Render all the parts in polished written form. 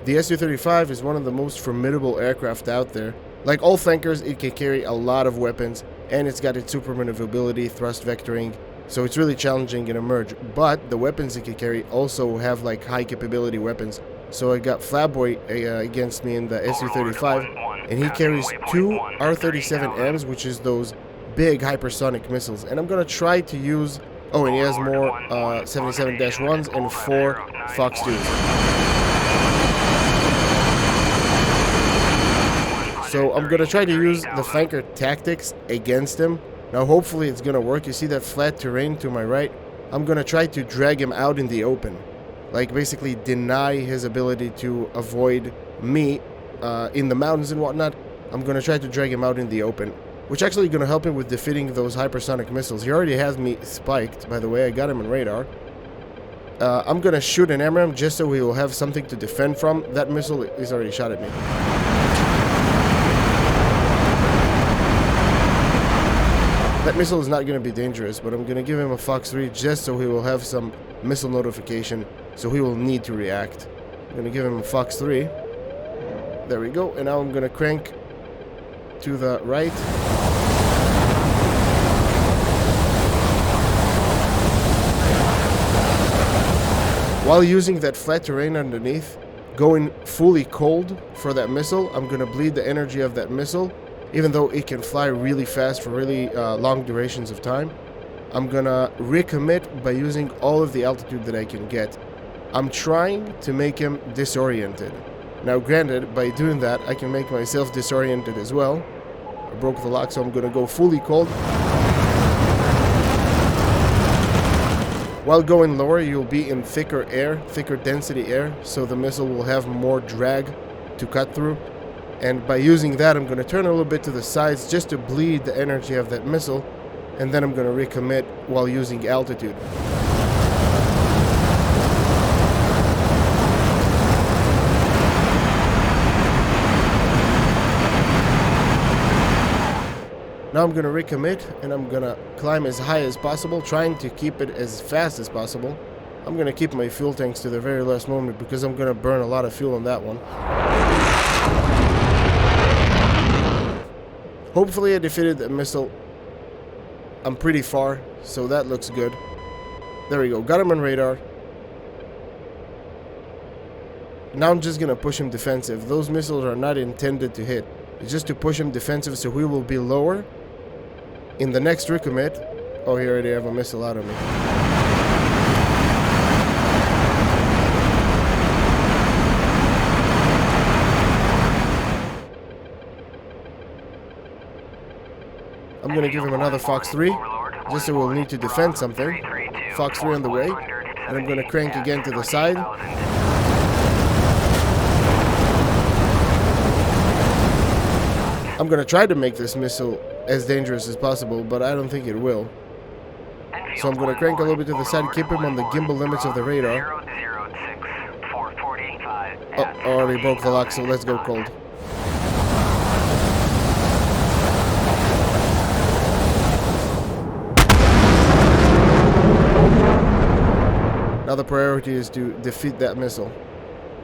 The SU-35 is one of the most formidable aircraft out there. Like all flankers, it can carry a lot of weapons, and it's got its super maneuverability, thrust vectoring, so it's really challenging in a merge. But the weapons it can carry also have like high capability weapons. So I got Flatboi against me in the SU-35, and he carries two R-37Ms, which is those big hypersonic missiles. And I'm gonna try to use... Oh, and he has more 77-1s and 4 Fox 2s. So I'm gonna try to use the flanker tactics against him. Now hopefully it's gonna work. You see that flat terrain to my right? I'm gonna try to drag him out in the open. Like basically deny his ability to avoid me in the mountains and whatnot. I'm gonna try to drag him out in the open, which actually gonna help him with defeating those hypersonic missiles. He already has me spiked, by the way. I got him on radar. I'm gonna shoot an MRAM just so he will have something to defend from. That missile is already shot at me. That missile is not going to be dangerous, but I'm going to give him a Fox 3 just so he will have some missile notification, so he will need to react. I'm going to give him a Fox 3. There we go, and now I'm going to crank to the right. While using that flat terrain underneath, going fully cold for that missile, I'm going to bleed the energy of that missile. Even though it can fly really fast for really long durations of time, I'm gonna recommit by using all of the altitude that I can get. I'm trying to make him disoriented. Now granted, by doing that, I can make myself disoriented as well. I broke the lock, so I'm gonna go fully cold. While going lower, you'll be in thicker air, thicker density air, so the missile will have more drag to cut through. And by using that, I'm going to turn a little bit to the sides just to bleed the energy of that missile, and then I'm going to recommit while using altitude. Now I'm going to recommit, and I'm going to climb as high as possible, trying to keep it as fast as possible. I'm going to keep my fuel tanks to the very last moment because I'm going to burn a lot of fuel on that one. Hopefully I defeated the missile. I'm pretty far, so that looks good. There we go, got him on radar. Now I'm just gonna push him defensive. Those missiles are not intended to hit. It's just to push him defensive so we will be lower. In the next recommit... Oh, he already have a missile out of me. I'm going to give him another Fox 3, just so we'll need to defend something. Fox 3 on the way, and I'm going to crank again to the side. I'm going to try to make this missile as dangerous as possible, but I don't think it will. So I'm going to crank a little bit to the side, keep him on the gimbal limits of the radar. Oh, already broke the lock, so let's go cold. Now the priority is to defeat that missile.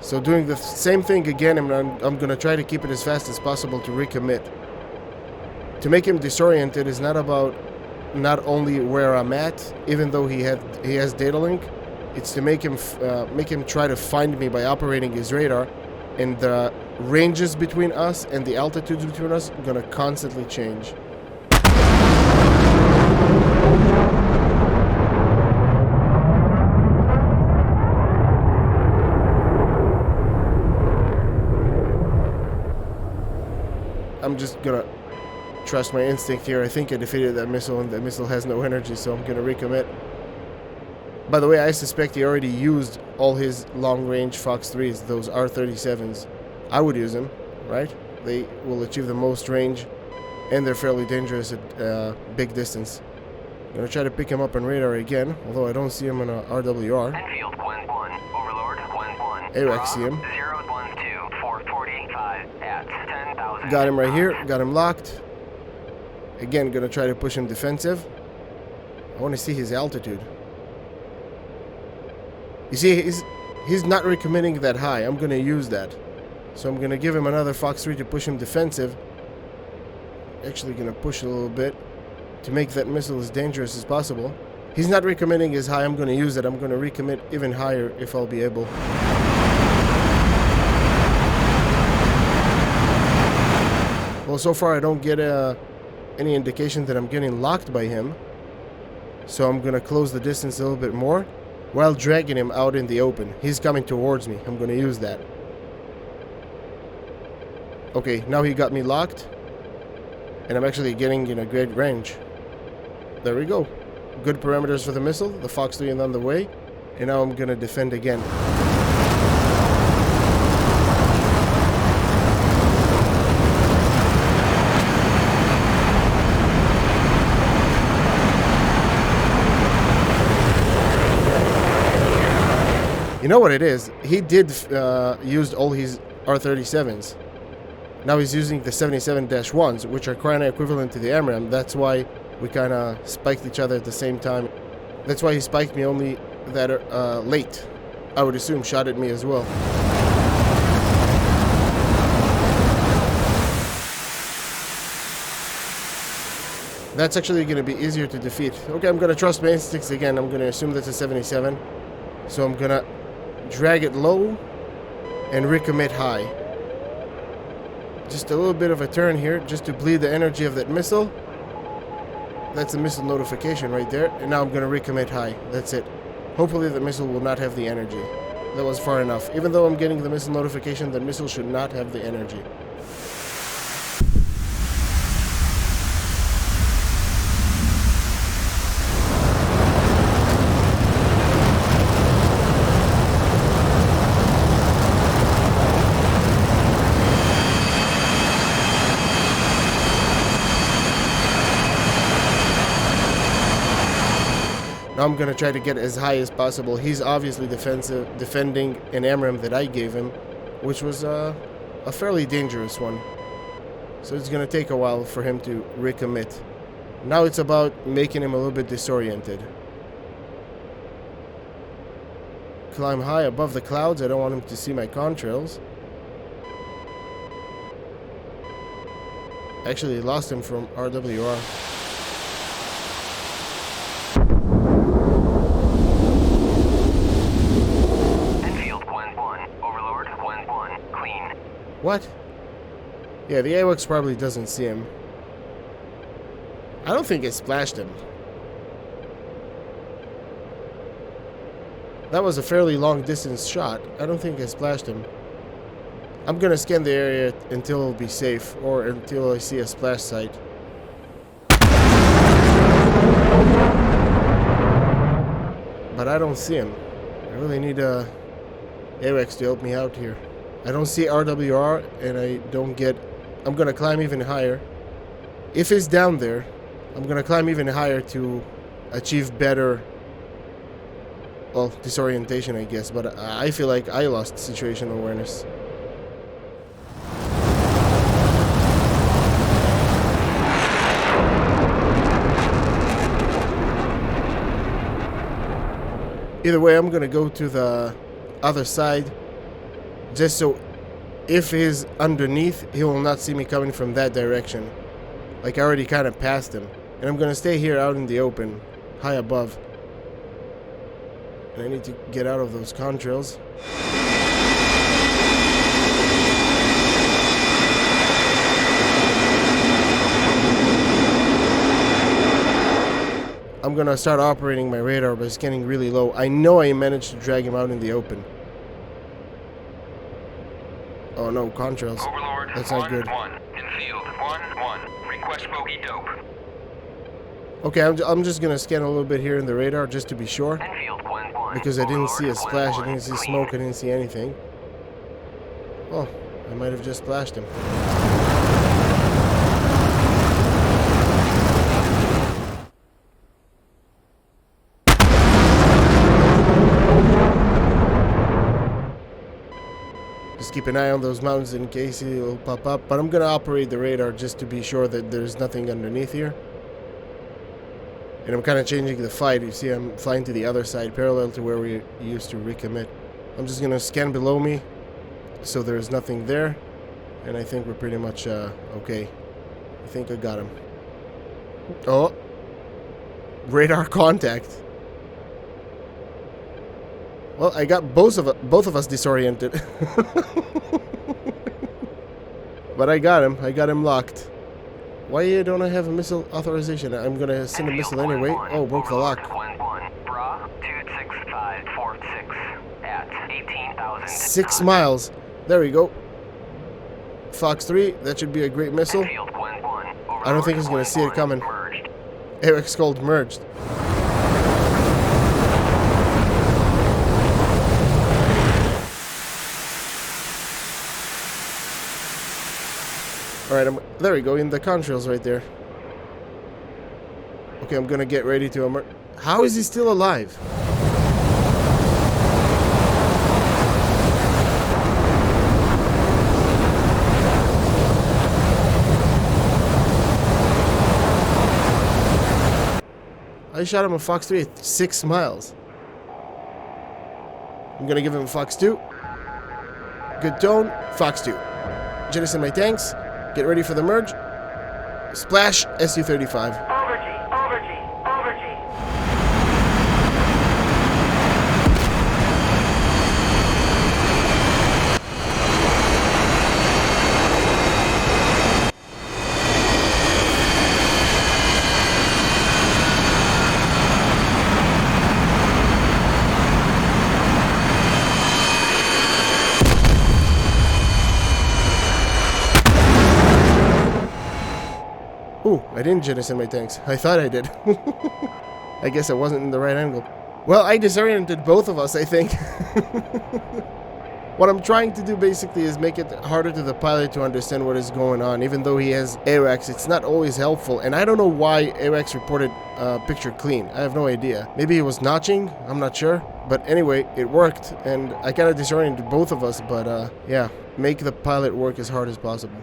So doing the same thing again, I'm going to try to keep it as fast as possible to recommit. To make him disoriented is not about not only where I'm at, even though he has data link. It's to make him try to find me by operating his radar, and the ranges between us and the altitudes between us are going to constantly change. I'm just gonna trust my instinct here. I think I defeated that missile, and that missile has no energy, so I'm gonna recommit. By the way, I suspect he already used all his long-range Fox 3s, those R37s. I would use them, right? They will achieve the most range, and they're fairly dangerous at big distance. I'm gonna try to pick him up on radar again, although I don't see him on a RWR. Enfield, Gwen 1, Overlord, Gwen 1. AWACS see him. 012-445 at 10,000. Got him right here, got him locked. Again, gonna try to push him defensive. I want to see his altitude. You see, He's not recommitting that high. I'm gonna use that. So I'm gonna give him another Fox 3 to push him defensive. Actually gonna push a little bit to make that missile as dangerous as possible. He's not recommitting as high. I'm gonna use it. I'm gonna recommit even higher if I'll be able. Well, so far I don't get any indication that I'm getting locked by him. So I'm gonna close the distance a little bit more while dragging him out in the open. He's coming towards me. I'm gonna use that. Okay, now he got me locked. And I'm actually getting in a great range. There we go. Good parameters for the missile. The Fox 3 is on the way. And now I'm gonna defend again. You know what it is? He did use all his R37s. Now he's using the 77-1s, which are kind of equivalent to the AMRAAM. That's why we kind of spiked each other at the same time. That's why he spiked me only that late. I would assume shot at me as well. That's actually going to be easier to defeat. Okay, I'm going to trust my instincts again. I'm going to assume that's a 77. So I'm going to drag it low and recommit high. Just a little bit of a turn here, just to bleed the energy of that missile. That's a missile notification right there. And now I'm going to recommit high. That's it. Hopefully the missile will not have the energy. That was far enough. Even though I'm getting the missile notification, the missile should not have the energy. I'm gonna try to get as high as possible. He's obviously defending an AMRAAM that I gave him, which was a fairly dangerous one. So it's gonna take a while for him to recommit. Now it's about making him a little bit disoriented. Climb high above the clouds. I don't want him to see my contrails. Actually lost him from RWR. What? Yeah, the AWACS probably doesn't see him. I don't think it splashed him. That was a fairly long distance shot. I don't think I splashed him. I'm gonna scan the area until it'll be safe, or until I see a splash site. But I don't see him. I really need AWACS to help me out here. I don't see RWR, and I don't get... I'm gonna climb even higher. If it's down there, I'm gonna climb even higher to achieve better... well, disorientation, I guess, but I feel like I lost situational awareness. Either way, I'm gonna go to the other side, just so if he's underneath, he will not see me coming from that direction. Like, I already kind of passed him. And I'm gonna stay here out in the open, high above. And I need to get out of those contrails. I'm gonna start operating my radar, but it's getting really low. I know I managed to drag him out in the open. Oh no, contrails. Overlord, that's not good. 1-1. In field, 1-1. Request bogey dope. Okay, I'm just gonna scan a little bit here in the radar just to be sure. Field 1-1. Because I didn't see a Overlord, splash, I 1-1. didn't see smoke, I didn't see anything. Oh, I might have just splashed him. Just keep an eye on those mountains in case he'll pop up. But I'm gonna operate the radar just to be sure that there's nothing underneath here. And I'm kind of changing the flight. You see, I'm flying to the other side, parallel to where we used to recommit. I'm just gonna scan below me, so there's nothing there, and I think we're pretty much okay. I think I got him. Oh, radar contact. Well, I got both of us disoriented. But I got him. I got him locked. Why don't I have a missile authorization? I'm gonna send a missile anyway. Oh, broke the lock. 6 miles. There we go. Fox 3. That should be a great missile. I don't think he's gonna see it coming. AWACS called merged. Alright, there we go, in the contrails right there. Okay, I'm gonna get ready to emerge. How is he still alive? I shot him a Fox 3 at 6 miles. I'm gonna give him a Fox 2. Good tone, Fox 2. Jettison my tanks. Get ready for the merge. Splash, SU-35. Ooh, I didn't jettison my tanks. I thought I did. I guess I wasn't in the right angle. Well, I disoriented both of us, I think. What I'm trying to do basically is make it harder to the pilot to understand what is going on. Even though he has AWACS, it's not always helpful. And I don't know why AWACS reported picture clean. I have no idea. Maybe he was notching, I'm not sure. But anyway, it worked. And I kind of disoriented both of us. But yeah, make the pilot work as hard as possible.